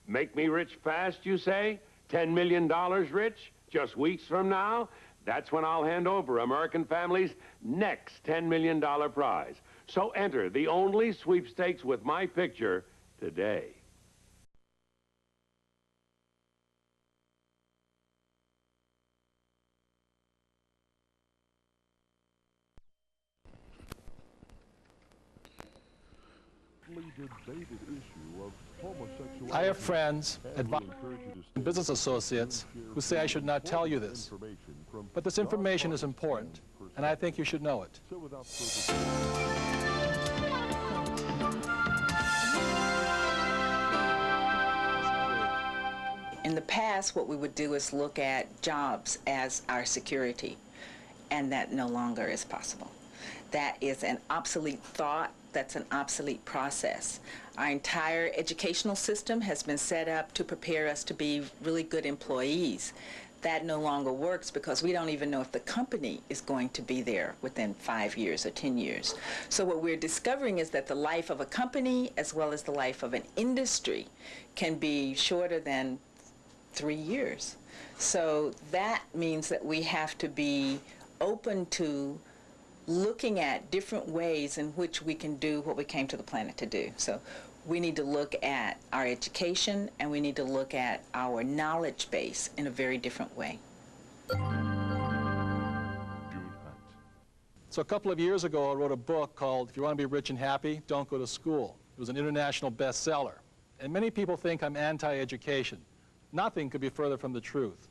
Make me rich fast, you say? $10 million rich? Just weeks from now? That's when I'll hand over American families' next $10 million prize. So enter the only sweepstakes with my picture today. I have friends, advisors, and business associates who say I should not tell you this. But this information is important, and I think you should know it. In the past, what we would do is look at jobs as our security, and that no longer is possible. That is an obsolete thought. That's an obsolete process. Our entire educational system has been set up to prepare us to be really good employees. That no longer works because we don't even know if the company is going to be there within 5 years or 10 years. So what we're discovering is that the life of a company as well as the life of an industry can be shorter than 3 years. So that means that we have to be open to looking at different ways in which we can do what we came to the planet to do. So we need to look at our education and we need to look at our knowledge base in a very different way. So a couple of years ago, I wrote a book called If You Want to Be Rich and Happy, Don't Go to School. It was an international bestseller. And many people think I'm anti-education. Nothing could be further from the truth.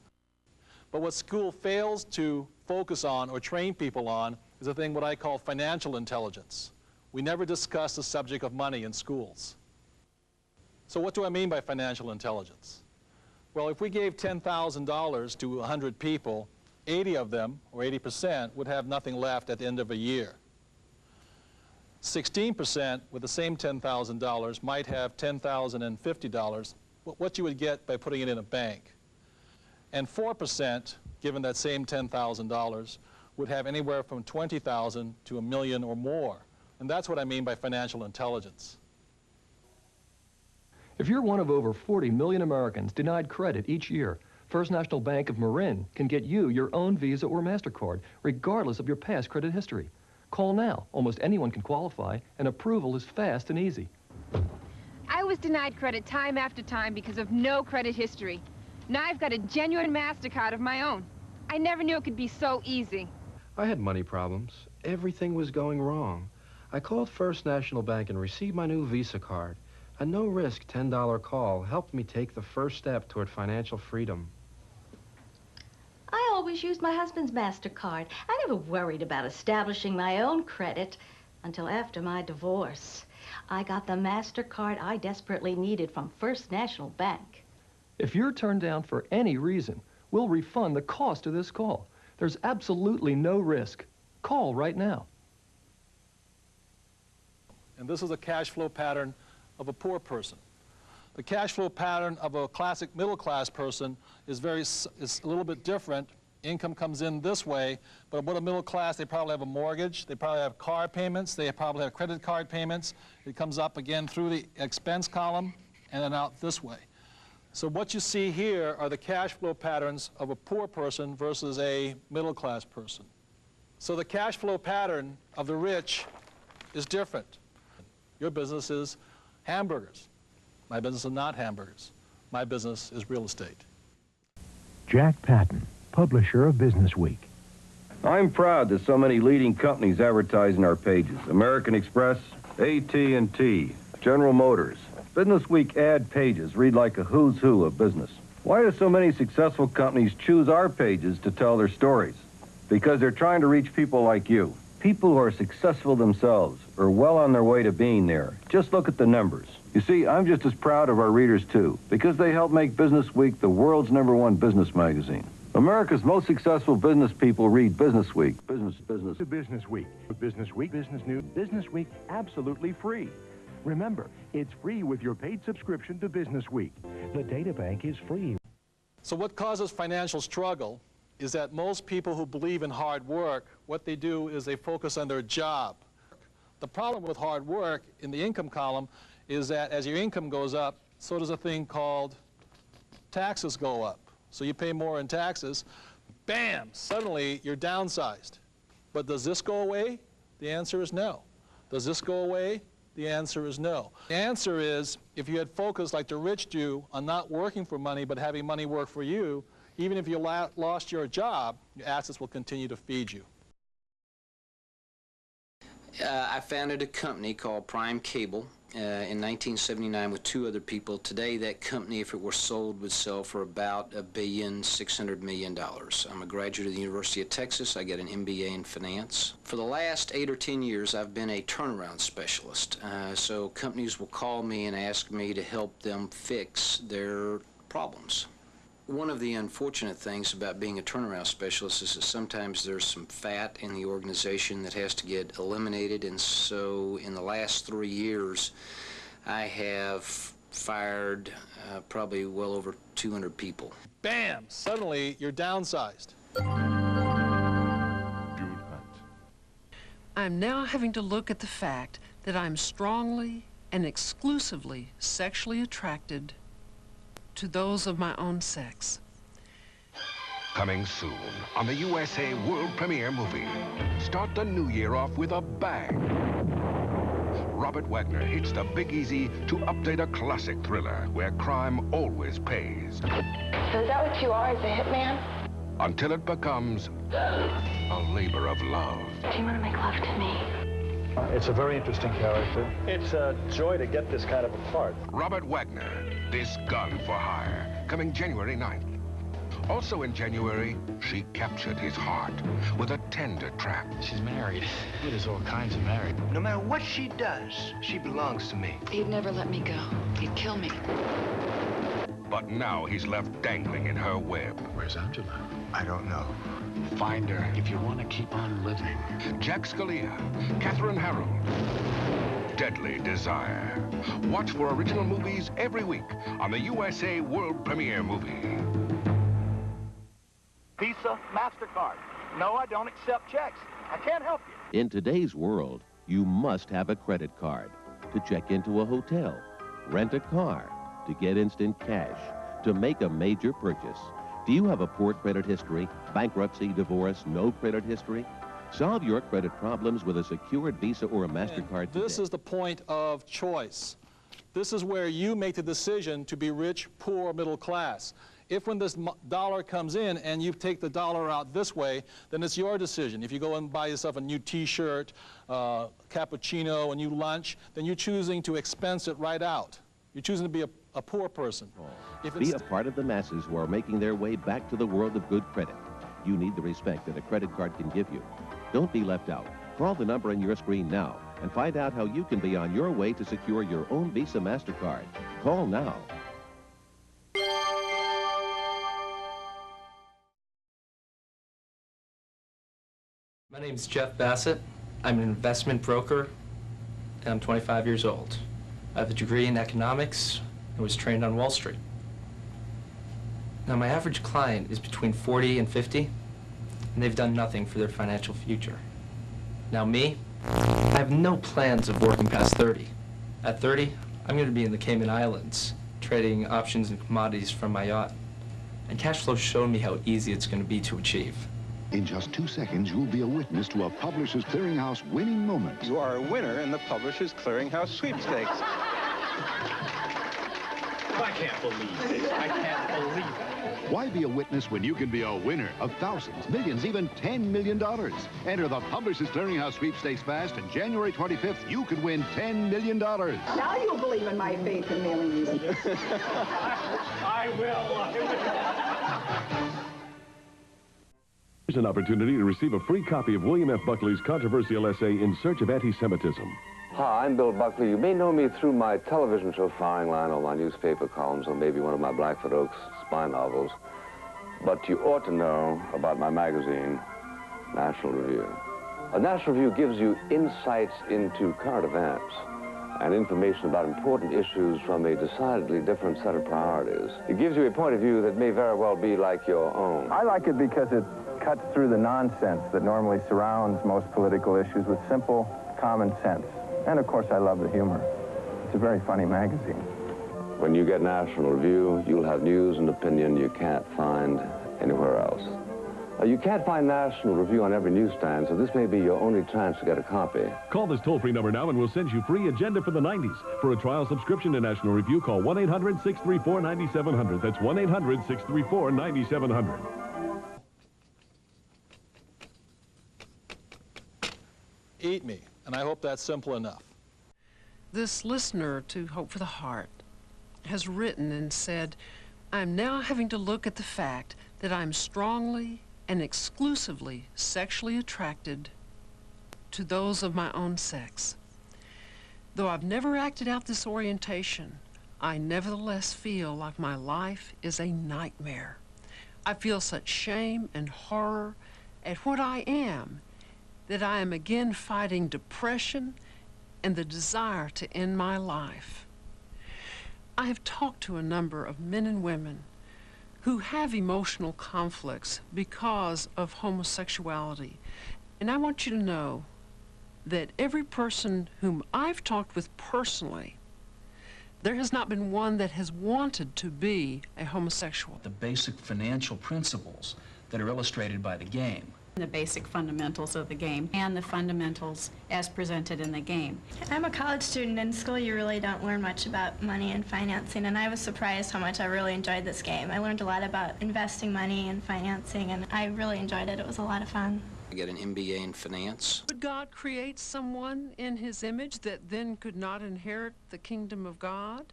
But what school fails to focus on or train people on is a thing what I call financial intelligence. We never discuss the subject of money in schools. So what do I mean by financial intelligence? Well, if we gave $10,000 to 100 people, 80 of them, or 80%, would have nothing left at the end of a year. 16% with the same $10,000 might have $10,050, what you would get by putting it in a bank. And 4%, given that same $10,000, would have anywhere from $20,000 to $1 million or more. And that's what I mean by financial intelligence. If you're one of over 40 million Americans denied credit each year, First National Bank of Marin can get you your own Visa or MasterCard, regardless of your past credit history. Call now. Almost anyone can qualify, and approval is fast and easy. I was denied credit time after time because of no credit history. Now I've got a genuine MasterCard of my own. I never knew it could be so easy. I had money problems. Everything was going wrong. I called First National Bank and received my new Visa card. A no-risk $10 call helped me take the first step toward financial freedom. I always used my husband's MasterCard. I never worried about establishing my own credit until after my divorce. I got the MasterCard I desperately needed from First National Bank. If you're turned down for any reason, we'll refund the cost of this call. There's absolutely no risk. Call right now. And this is a cash flow pattern of a poor person. The cash flow pattern of a classic middle-class person is a little bit different. Income comes in this way, but what a middle class, they probably have a mortgage, they probably have car payments, they probably have credit card payments. It comes up again through the expense column and then out this way. So what you see here are the cash flow patterns of a poor person versus a middle-class person. So the cash flow pattern of the rich is different. Your business is hamburgers. My business is not hamburgers. My business is real estate. Jack Patton, publisher of Business Week. I'm proud that so many leading companies advertise in our pages. American Express, AT&T, General Motors. Business Week ad pages read like a who's who of business. Why do so many successful companies choose our pages to tell their stories? Because they're trying to reach people like you. People who are successful themselves or well on their way to being there. Just look at the numbers. You see, I'm just as proud of our readers, too, because they help make Business Week the world's #1 business magazine. America's most successful business people read Business Week. Business. Business Week. Business Week, Business News. Business Week, absolutely free. Remember, it's free with your paid subscription to Business Week. The data bank is free. So what causes financial struggle is that most people who believe in hard work, what they do is they focus on their job. The problem with hard work in the income column is that as your income goes up, so does a thing called taxes go up. So you pay more in taxes, bam, suddenly you're downsized. But does this go away? The answer is no. Does this go away? The answer is no. The answer is, if you had focused like the rich do on not working for money but having money work for you, even if you lost your job, your assets will continue to feed you. I founded a company called Prime Cable in 1979 with 2 other people. Today, that company, if it were sold, would sell for about $1,600,000,000. I'm a graduate of the University of Texas. I got an MBA in finance. For the last 8 or 10 years, I've been a turnaround specialist. So companies will call me and ask me to help them fix their problems. One of the unfortunate things about being a turnaround specialist is that sometimes there's some fat in the organization that has to get eliminated, and so in the last 3 years I have fired probably well over 200 people. Bam! Suddenly you're downsized. I'm now having to look at the fact that I'm strongly and exclusively sexually attracted to those of my own sex. Coming soon on the USA world premiere movie. Start the new year off with a bang. Robert Wagner hits the Big Easy to update a classic thriller where crime always pays. So is that what you are, as a hitman? Until it becomes a labor of love. Do you want to make love to me? It's a very interesting character. It's a joy to get this kind of a part. Robert Wagner, This Gun for Hire, coming January 9th. Also in January, she captured his heart with a tender trap. She's married. There's all kinds of married. No matter what she does, she belongs to me. He'd never let me go. He'd kill me. But now he's left dangling in her web. Where's Angela? I don't know. Find her if you want to keep on living. Jack Scalia, Catherine Harold, Deadly Desire. Watch for original movies every week on the USA World Premiere Movie. Visa, MasterCard. No, I don't accept checks. I can't help you. In today's world, you must have a credit card to check into a hotel, rent a car, to get instant cash, to make a major purchase. Do you have a poor credit history, bankruptcy, divorce, no credit history? Solve your credit problems with a secured Visa or a MasterCard today. This is the point of choice. This is where you make the decision to be rich, poor, middle class. If when this dollar comes in and you take the dollar out this way, then it's your decision. If you go and buy yourself a new T-shirt, cappuccino, a new lunch, then you're choosing to expense it right out. You're choosing to be a poor person. Be a part of the masses who are making their way back to the world of good credit. You need the respect that a credit card can give you. Don't be left out. Call the number on your screen now and find out how you can be on your way to secure your own Visa MasterCard. Call now. My name is Jeff Bassett. I'm an investment broker, and I'm 25 years old. I have a degree in economics and was trained on Wall Street. Now, my average client is between 40 and 50, and they've done nothing for their financial future. Now, me, I have no plans of working past 30. At 30, I'm going to be in the Cayman Islands, trading options and commodities from my yacht. And cash flow showed me how easy it's going to be to achieve. In just 2 seconds, you'll be a witness to a Publishers Clearinghouse winning moment. You are a winner in the Publishers Clearinghouse sweepstakes. I can't believe it. I can't believe it. Why be a witness when you can be a winner of thousands, millions, even $10 million? Enter the Publishers Clearinghouse sweepstakes fast, and January 25th, you could win $10 million. Now you'll believe in my faith in mailing these. I will. Here's an opportunity to receive a free copy of William F. Buckley's controversial essay, In Search of Anti-Semitism. Hi, I'm Bill Buckley. You may know me through my television show Firing Line, or my newspaper columns, or maybe one of my Blackfoot Oaks spy novels. But you ought to know about my magazine, National Review. A National Review gives you insights into current events and information about important issues from a decidedly different set of priorities. It gives you a point of view that may very well be like your own. I like it because it cuts through the nonsense that normally surrounds most political issues with simple, common sense. And, of course, I love the humor. It's a very funny magazine. When you get National Review, you'll have news and opinion you can't find anywhere else. You can't find National Review on every newsstand, so this may be your only chance to get a copy. Call this toll-free number now and we'll send you free Agenda for the 90s. For a trial subscription to National Review, call 1-800-634-9700. That's 1-800-634-9700. Eat me, and I hope that's simple enough. This listener to Hope for the Heart has written and said, I'm now having to look at the fact that I'm strongly and exclusively sexually attracted to those of my own sex. Though I've never acted out this orientation, I nevertheless feel like my life is a nightmare. I feel such shame and horror at what I am that I am again fighting depression and the desire to end my life. I have talked to a number of men and women who have emotional conflicts because of homosexuality. And I want you to know that every person whom I've talked with personally, there has not been one that has wanted to be a homosexual. The basic financial principles that are illustrated by the game. The basic fundamentals of the game and the fundamentals as presented in the game. I'm a college student. In school you really don't learn much about money and financing, and I was surprised how much I really enjoyed this game. I learned a lot about investing money and financing, and I really enjoyed it. It was a lot of fun. I get an MBA in finance. Would God create someone in his image that then could not inherit the kingdom of God?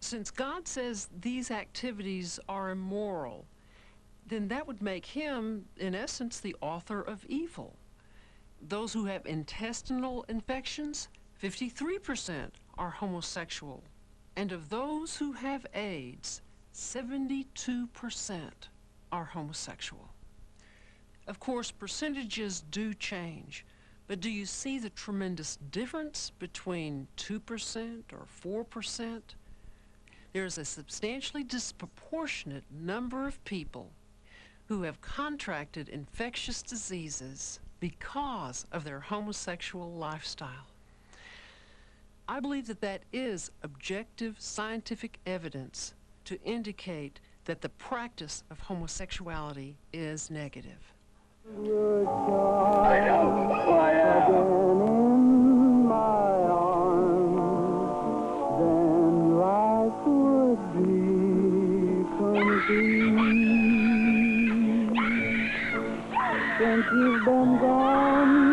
Since God says these activities are immoral, then that would make him, in essence, the author of evil. Those who have intestinal infections, 53% are homosexual. And of those who have AIDS, 72% are homosexual. Of course, percentages do change, but do you see the tremendous difference between 2% or 4%? There's a substantially disproportionate number of people who have contracted infectious diseases because of their homosexual lifestyle. I believe that that is objective scientific evidence to indicate that the practice of homosexuality is negative. I know who I am. In my arms, then life would be complete. Since you've been gone.